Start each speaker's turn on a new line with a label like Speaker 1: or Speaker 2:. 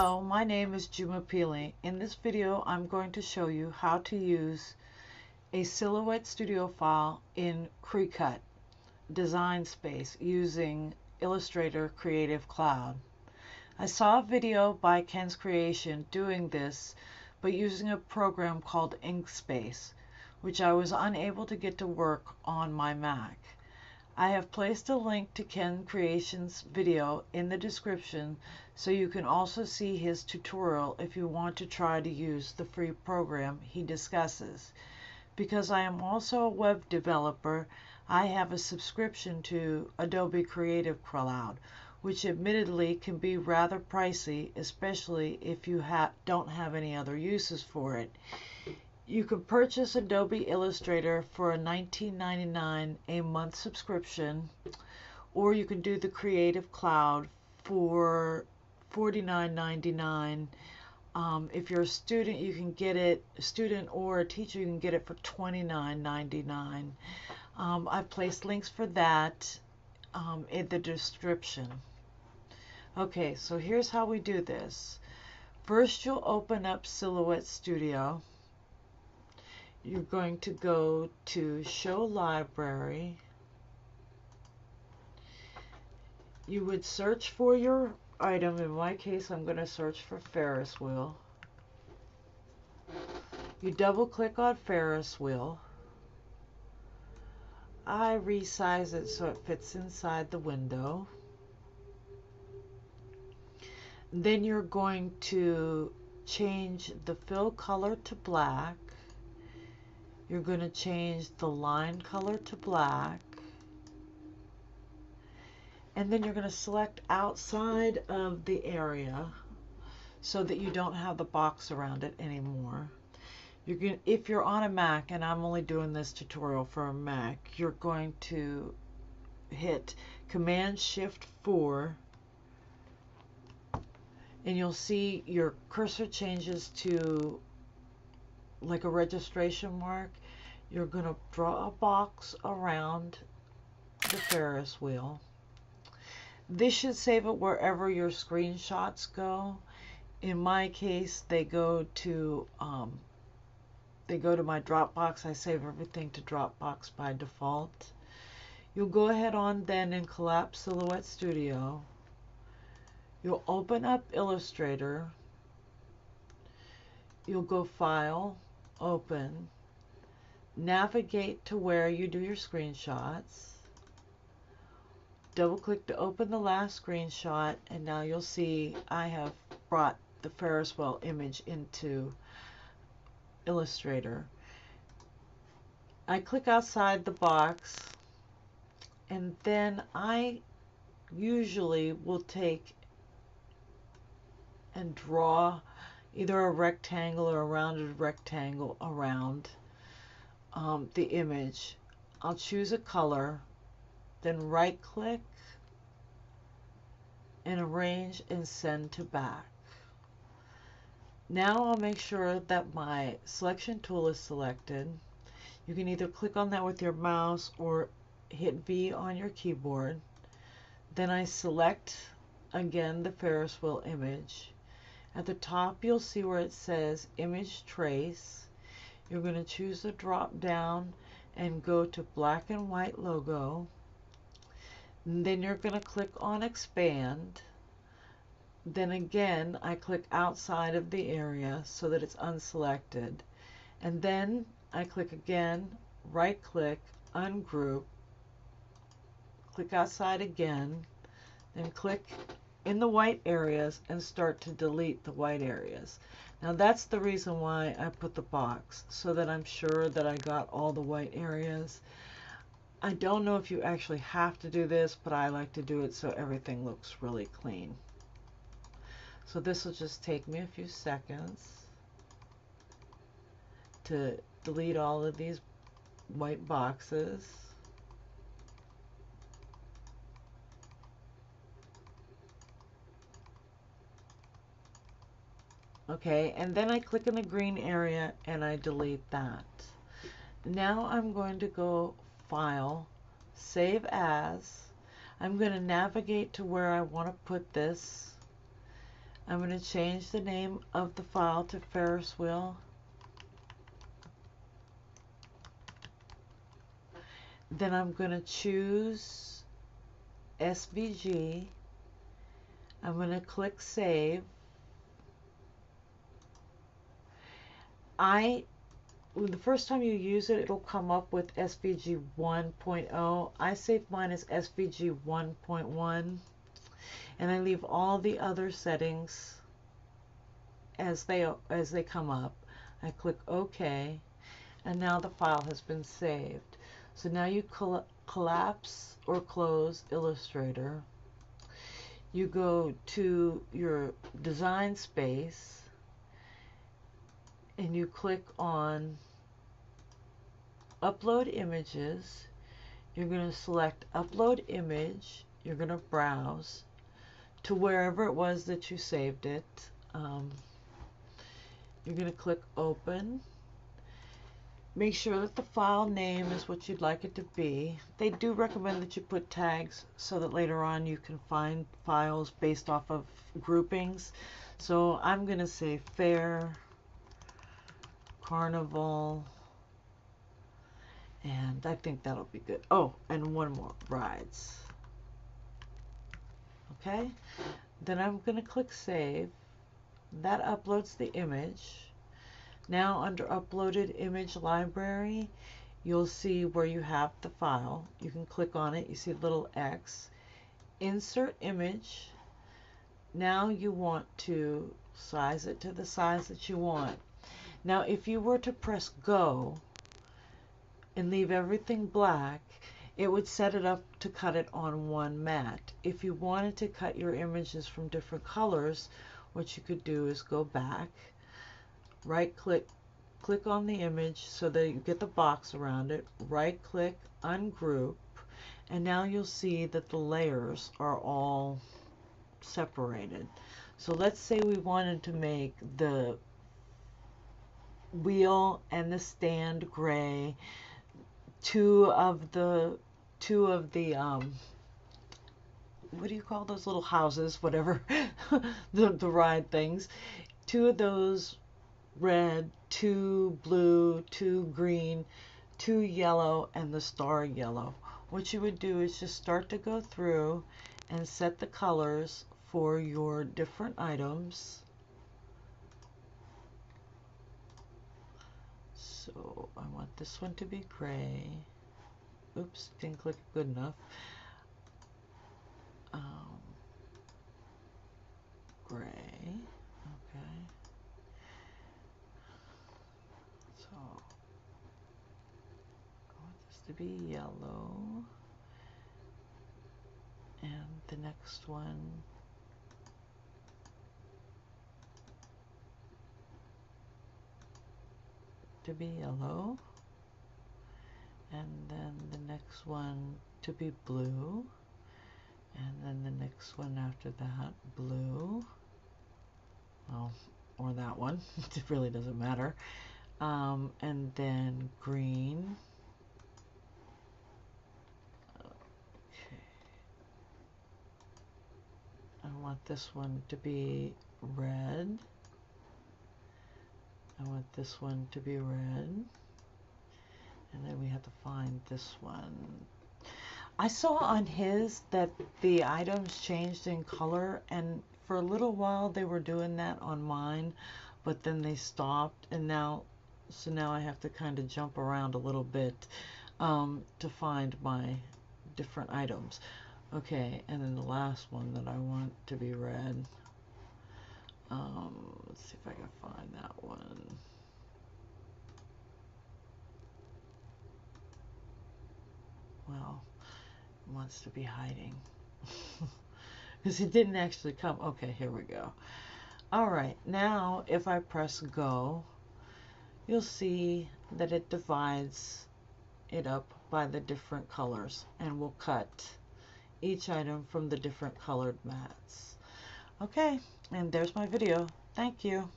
Speaker 1: Hello, my name is Juma Peely. In this video, I'm going to show you how to use a Silhouette Studio file in Cricut Design Space using Illustrator Creative Cloud. I saw a video by Ken's Creation doing this, but using a program called Inkspace, which I was unable to get to work on my Mac. I have placed a link to Ken Creation's video in the description so you can also see his tutorial if you want to try to use the free program he discusses. Because I am also a web developer, I have a subscription to Adobe Creative Cloud, which admittedly can be rather pricey, especially if you don't have any other uses for it. You can purchase Adobe Illustrator for a $19.99 a month subscription, or you can do the Creative Cloud for $49.99. If you're a student, you can get it, a student or a teacher, you can get it for $29.99. I've placed links for that in the description. Okay, so here's how we do this. First, you'll open up Silhouette Studio. You're going to go to Show Library. You would search for your item. In my case, I'm going to search for Ferris wheel. You double click on Ferris wheel. I resize it so it fits inside the window. Then you're going to change the fill color to black. You're going to change the line color to black. And then you're going to select outside of the area so that you don't have the box around it anymore. If you're on a Mac, and I'm only doing this tutorial for a Mac, you're going to hit Command-Shift-4, and you'll see your cursor changes to like a registration mark. You're going to draw a box around the Ferris wheel. This should save it wherever your screenshots go. In my case, they go to my Dropbox. I save everything to Dropbox by default. You'll go ahead on then and collapse Silhouette Studio. You'll open up Illustrator. You'll go File, Open, navigate to where you do your screenshots. Double click to open the last screenshot, and now you'll see I have brought the Ferris wheel image into Illustrator. I click outside the box, and then I usually will take and draw either a rectangle or a rounded rectangle around the image. I'll choose a color, then right click and arrange and send to back. Now I'll make sure that my selection tool is selected. You can either click on that with your mouse or hit V on your keyboard. Then I select again the Ferris wheel image. At the top, you'll see where it says Image Trace. You're going to choose the drop down and go to Black and White Logo. And then you're going to click on Expand. Then again, I click outside of the area so that it's unselected. And then I click again, right click, Ungroup, click outside again, then click in the white areas and start to delete the white areas. Now that's the reason why I put the box, so that I'm sure that I got all the white areas. I don't know if you actually have to do this, but I like to do it so everything looks really clean. So this will just take me a few seconds to delete all of these white boxes. Okay, and then I click in the green area and I delete that. Now I'm going to go File, Save As. I'm going to navigate to where I want to put this. I'm going to change the name of the file to Ferris wheel. Then I'm going to choose SVG. I'm going to click Save. The first time you use it, it'll come up with SVG 1.0. I saved mine as SVG 1.1, and I leave all the other settings as they come up. I click OK, and now the file has been saved. So now you collapse or close Illustrator. You go to your design space and you click on Upload Images. You're going to select Upload Image. You're going to browse to wherever it was that you saved it. You're going to click Open. Make sure that the file name is what you'd like it to be. They do recommend that you put tags so that later on you can find files based off of groupings. So I'm going to say Fair, Carnival, and I think that'll be good. Oh, and one more, Rides. Okay, then I'm going to click Save. That uploads the image. Now under Uploaded Image Library, you'll see where you have the file. You can click on it. You see a little X. Insert Image. Now you want to size it to the size that you want. Now if you were to press Go and leave everything black, it would set it up to cut it on one mat. If you wanted to cut your images from different colors, what you could do is go back, right click, click on the image so that you get the box around it, right click, ungroup, and now you'll see that the layers are all separated. So let's say we wanted to make the wheel and the stand gray, two of the what do you call those little houses, whatever, the ride things, two of those red, two blue, two green, two yellow, and the star yellow. What you would do is just start to go through and set the colors for your different items. So I want this one to be gray. Oops, didn't click good enough. Gray. Okay. So I want this to be yellow. And the next one to be yellow. And then the next one to be blue. And then the next one after that, blue. Well, or that one. It really doesn't matter. And then green. Okay. I want this one to be red. I want this one to be red. And then we have to find this one. I saw on his that the items changed in color, and for a little while they were doing that on mine, but then they stopped, and now I have to kind of jump around a little bit to find my different items. Okay, and then the last one that I want to be red. Let's see if I can find that one. Well, it wants to be hiding because it didn't actually come. Okay, here we go. All right, now if I press go, you'll see that it divides it up by the different colors, and will cut each item from the different colored mats. Okay, and there's my video. Thank you.